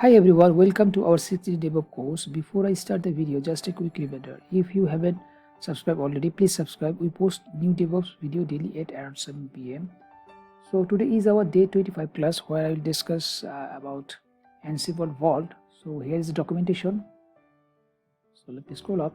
Hi everyone, welcome to our CT DevOps course. Before I start the video, just a quick reminder. If you haven't subscribed already, please subscribe. We post new DevOps video daily at around 7 p.m. So today is our day 25 class where I will discuss about Ansible Vault. So here is the documentation. So let me scroll up.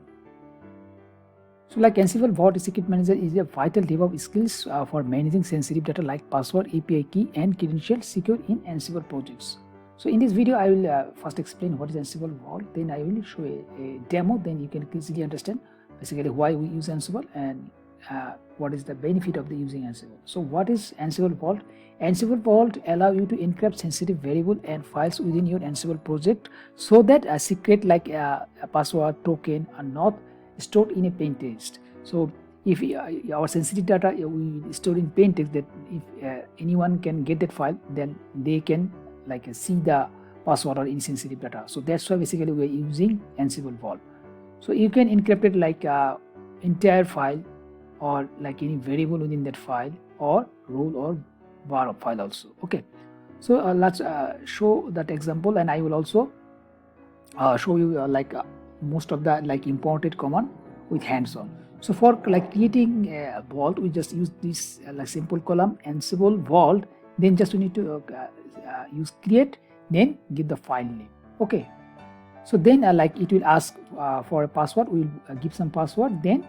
So like Ansible Vault Secret Manager is a vital DevOps skills for managing sensitive data like password, API key and credentials secured in Ansible projects. So in this video, I will first explain what is Ansible Vault, then I will show a demo, then you can easily understand basically why we use Ansible and what is the benefit of the using Ansible. So what is Ansible Vault? Ansible Vault allow you to encrypt sensitive variable and files within your Ansible project so that a secret like a password token are not stored in a plain text. So if our sensitive data we store in plain text, that if anyone can get that file, then they can see the password or any sensitive data. So that's why basically we are using Ansible Vault. So you can encrypt it like entire file or like any variable within that file or role or bar of file also. Okay, so let's show that example, and I will also show you most of the imported command with hands-on. So for creating a vault, we just use this simple column Ansible Vault. Then just we need to use create, then give the file name. Okay, so then it will ask for a password. We will give some password. Then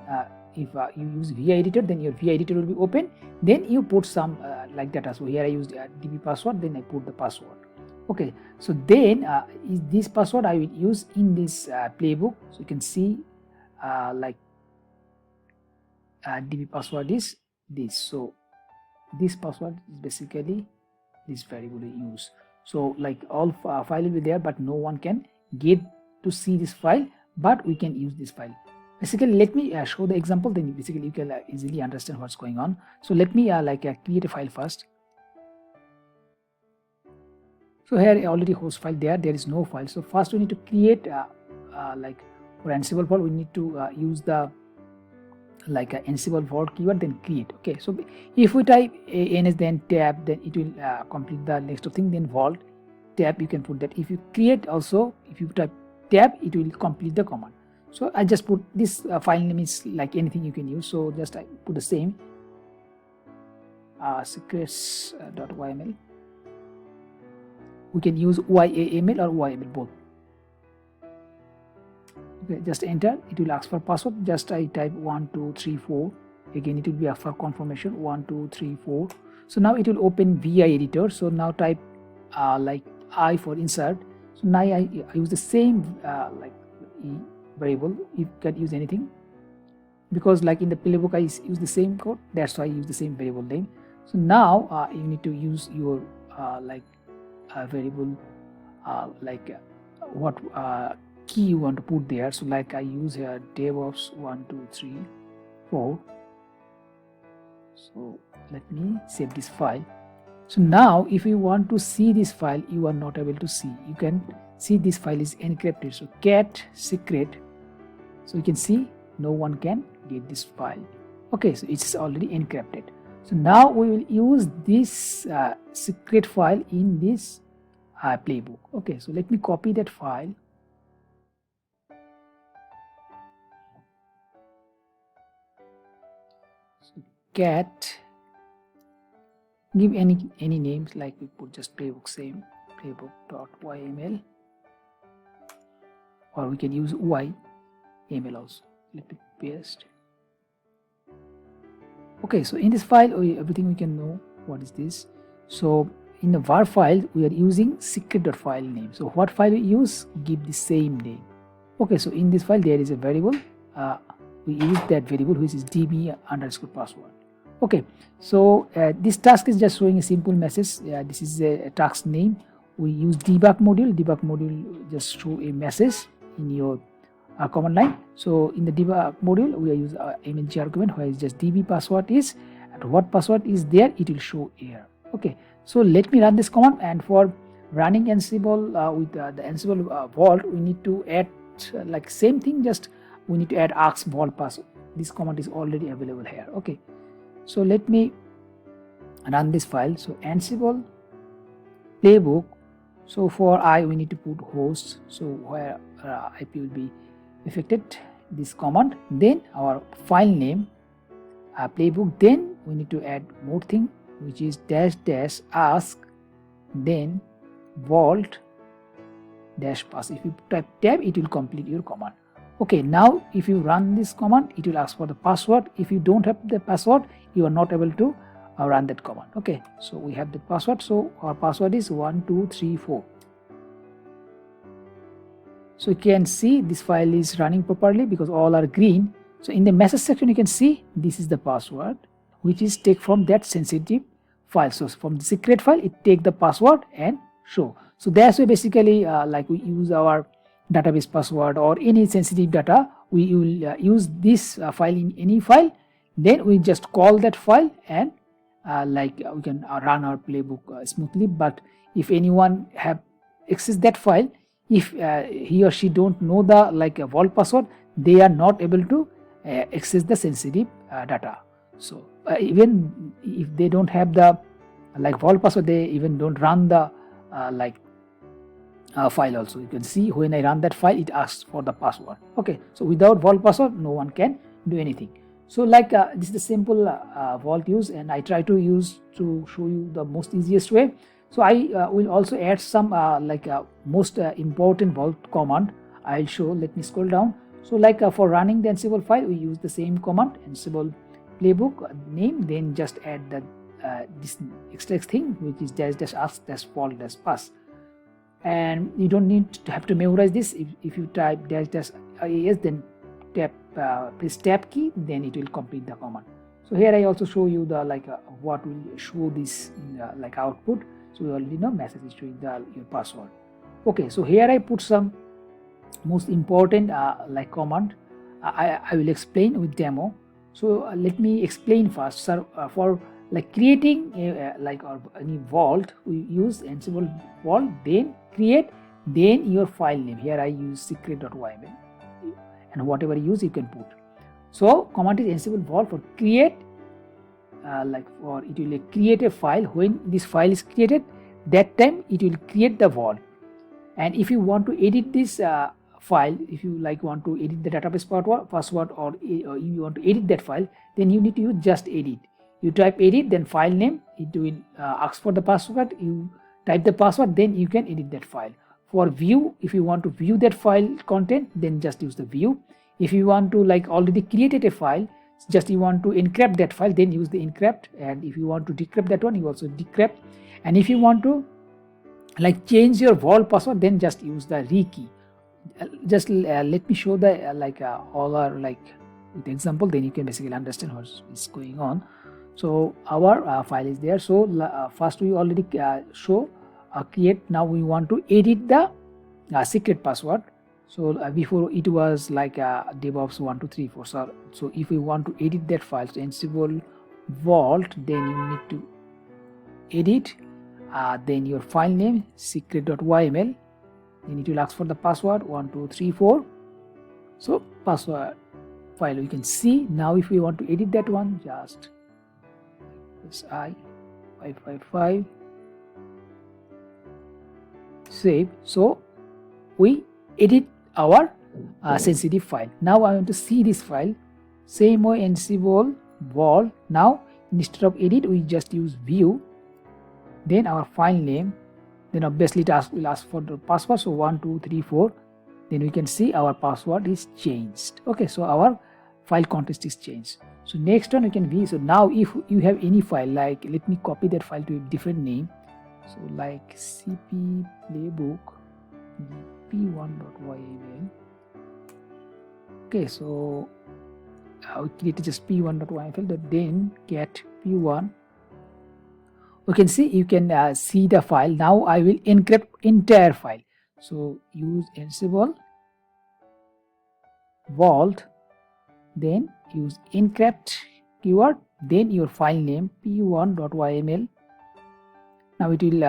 if you use VI editor, then your VI editor will be open. Then you put some data. So here I used DB password, then I put the password. Okay, so then is this password I will use in this playbook. So you can see DB password is this. So this password is basically this variable we use. So all file will be there, but no one can get to see this file, but we can use this file. Basically, let me show the example, then basically you can easily understand what's going on. So let me create a file first. So here already host file there is no file. So first we need to create for Ansible Vault, we need to use the Ansible Vault keyword, then create. Okay, so if we type ans then tab, then it will complete the next of thing. Then vault tab, you can put that. If you create also, if you type tab, it will complete the command. So I just put this file name is like anything you can use. So just I put the same secrets.yml. We can use YAML or YAML both. Okay, just enter. It will ask for password. Just I type 1 2 3 4. Again it will be ask for confirmation 1 2 3 4. So now it will open VI editor. So now type I for insert. So now I use the same variable. You can use anything, because in the playbook I use the same code. That's why I use the same variable name. So now you need to use your variable what key you want to put there. So I use here DevOps 1 2 3 4. So let me save this file. So now if you want to see this file, you are not able to see. You can see this file is encrypted. So cat secret. So you can see no one can get this file. Okay, so it's already encrypted. So now we will use this secret file in this playbook. Okay, so let me copy that file. So cat, give any names, like we put just playbook, same playbook.yml, or we can use YAML also. Let me paste. Okay, so in this file everything we can know what is this. So in the var file we are using secret.file name. So what file we use, give the same name. Okay, so in this file there is a variable, we use that variable which is db_password. Okay, so this task is just showing a simple message. This is a task name. We use debug module just show a message in your command line. So in the debug module we use img argument where it's just db password is, and what password is there, it will show here. Okay, so let me run this command. And for running Ansible with the Ansible Vault, we need to add same thing, just we need to add ask vault password. This command is already available here. Okay, so let me run this file. So Ansible playbook So for I, we need to put host, so where IP will be affected, this command, then our file name, playbook, then we need to add more thing, which is -- ask, then vault -pass. If you type tab, it will complete your command. Okay, now if you run this command, it will ask for the password. If you don't have the password, you are not able to run that command. Okay, so we have the password, so our password is 1234. So you can see this file is running properly because all are green. So in the message section, you can see this is the password, which is take from that sensitive file. So from the secret file, it take the password and show. So that's why basically like we use our database password or any sensitive data, we will use this file in any file. Then we just call that file and we can run our playbook smoothly. But if anyone have access that file, if he or she don't know the vault password, they are not able to access the sensitive data. So even if they don't have the vault password, they even don't run the file also. You can see when I run that file, it asks for the password. Okay, so without vault password, no one can do anything. So this is the simple vault use, and I try to use to show you the most easiest way. So I will also add some most important vault command. I'll show. Let me scroll down. So for running the Ansible file, we use the same command, Ansible playbook name, then just add the this extra thing, which is -ask -vault -pass. And you don't need to have to memorize this. If you type -ias, then press tab key, then it will complete the command. So here I also show you the what will show this in the output. So you already know message is showing your password. Okay, so here I put some most important command. I will explain with demo. So let me explain first. So for creating or any vault, we use Ansible Vault, then create, then your file name. Here I use secret.yml, and whatever you use you can put. So command is Ansible Vault for create. For it will create a file. When this file is created, that time it will create the vault. And if you want to edit this file, if you want to edit the database password, or you want to edit that file, then you need to use just edit. You type edit, then file name, it will ask for the password. You type the password, then you can edit that file. For view, if you want to view that file content, then just use the view. If you want to already created a file, just you want to encrypt that file, then use the encrypt. And if you want to decrypt that one, you also decrypt. And if you want to change your vault password, then just use the rekey. Just let me show the all are with example, then you can basically understand what is going on. So our file is there. So first we already show create. Now we want to edit the secret password. So before it was DevOps 1234. So if we want to edit that file, so Ansible Vault, then you need to edit, then your file name secret.yml, then it will ask for the password 1234. So password file we can see. Now if we want to edit that one, just I555 save. So we edit our sensitive file. Now I want to see this file. Same way Ansible Vault. Now instead of edit, we just use view, then our file name, then obviously it will ask for the password, so 1234. Then we can see our password is changed. Okay, so our file context is changed. So next one we can view. So now if you have any file, let me copy that file to a different name. So cp playbook p1.yml. Okay, so we created just p1.yml, then get p1. We can see, you can see the file. Now I will encrypt entire file. So use Ansible Vault, then use encrypt keyword, then your file name p1.yml. Now it will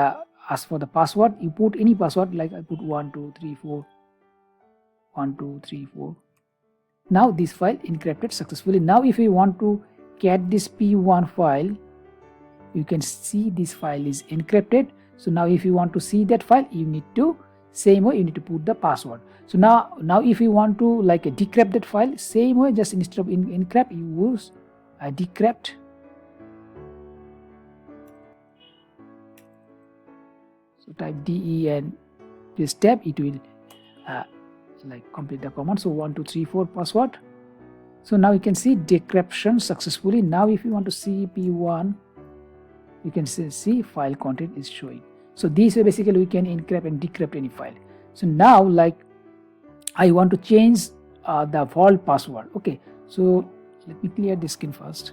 ask for the password. You put any password, like I put 1234. Now this file encrypted successfully. Now if you want to get this p1 file, you can see this file is encrypted. So now if you want to see that file, you need to same way you need to put the password. So now if you want to like decrypt that file, same way, just instead of encrypt you use decrypt. So type DE and this tab, it will like complete the command. So 1234 password. So now you can see decryption successfully. Now if you want to see P1, you can see file content is showing. So this way basically we can encrypt and decrypt any file. So now like I want to change the vault password. Okay, so let me clear this screen first.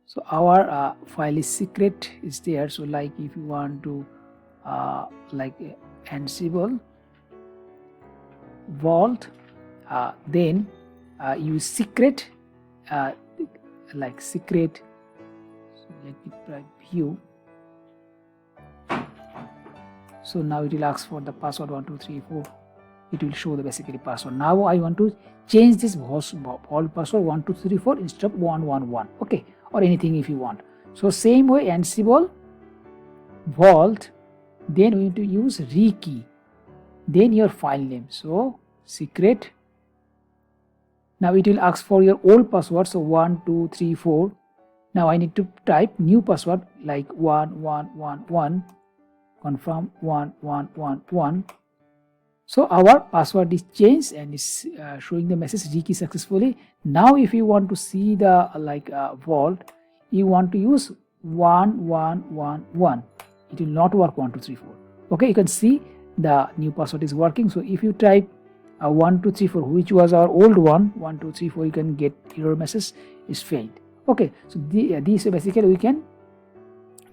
So our file is secret is there. So like if you want to like Ansible Vault, then use secret, like secret. So let me try view. So now it will ask for the password 1234. It will show the basically password. Now I want to change this vault password 1234 instead of 111. Okay, or anything if you want. So same way Ansible Vault, then we need to use rekey, then your file name. So secret. Now it will ask for your old password, so 1234. Now I need to type new password like 1111, confirm 1111. So our password is changed and is showing the message rekey successfully. Now if you want to see the vault, you want to use 1111. It will not work 1234. Okay, you can see the new password is working. So if you type 1234, which was our old one, 1234, you can get error message is failed. Okay, so this basically we can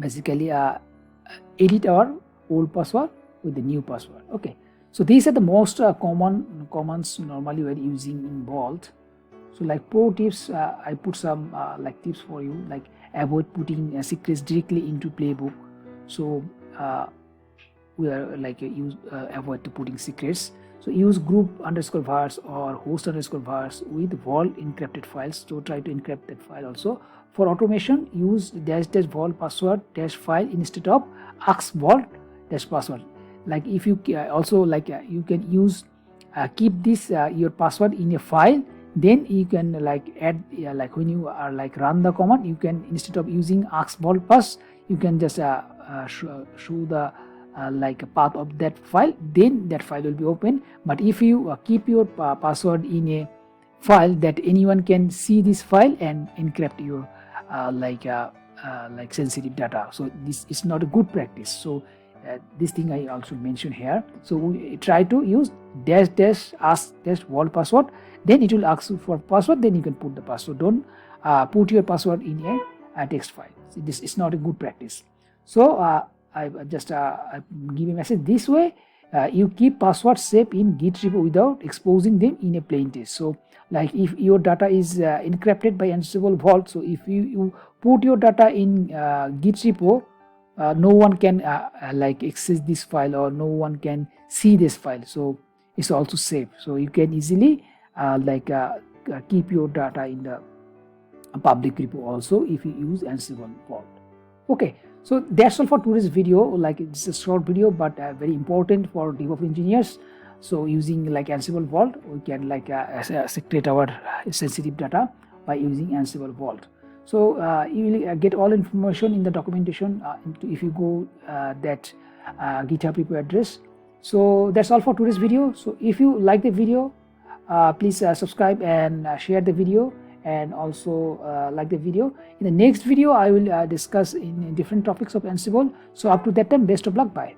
basically edit our old password with the new password. Okay, so these are the most commands normally when using in Vault. So like pro tips, I put some like tips for you, like avoid putting secrets directly into playbook. So we are like avoid to putting secrets. So use group_vars or host_vars with vault encrypted files. So try to encrypt that file also. For automation, use --vault password -file instead of ask vault -password. Like if you also like you can use keep this your password in a file. Then you can like add like when you are like run the command, you can instead of using ask vault pass, you can just show the like a path of that file, then that file will be open. But if you keep your password in a file that anyone can see this file and encrypt your like sensitive data, so this is not a good practice. So this thing I also mentioned here. So we try to use --ask -vault password, then it will ask you for password, then you can put the password. Don't put your password in a text file. So this is not a good practice. So I just I give a message this way. You keep passwords safe in Git repo without exposing them in a plain text. So like if your data is encrypted by Ansible Vault, so if you put your data in Git repo, no one can like access this file, or no one can see this file. So it's also safe. So you can easily keep your data in the public repo also if you use Ansible Vault. Okay, so that's all for today's video. Like it's a short video, but very important for DevOps engineers. So using like Ansible Vault, we can like secret our sensitive data by using Ansible Vault. So you will get all information in the documentation if you go that GitHub repo address. So that's all for today's video. So if you like the video, please subscribe and share the video, and also like the video. In the next video, I will discuss in different topics of Ansible. So up to that time, best of luck. Bye.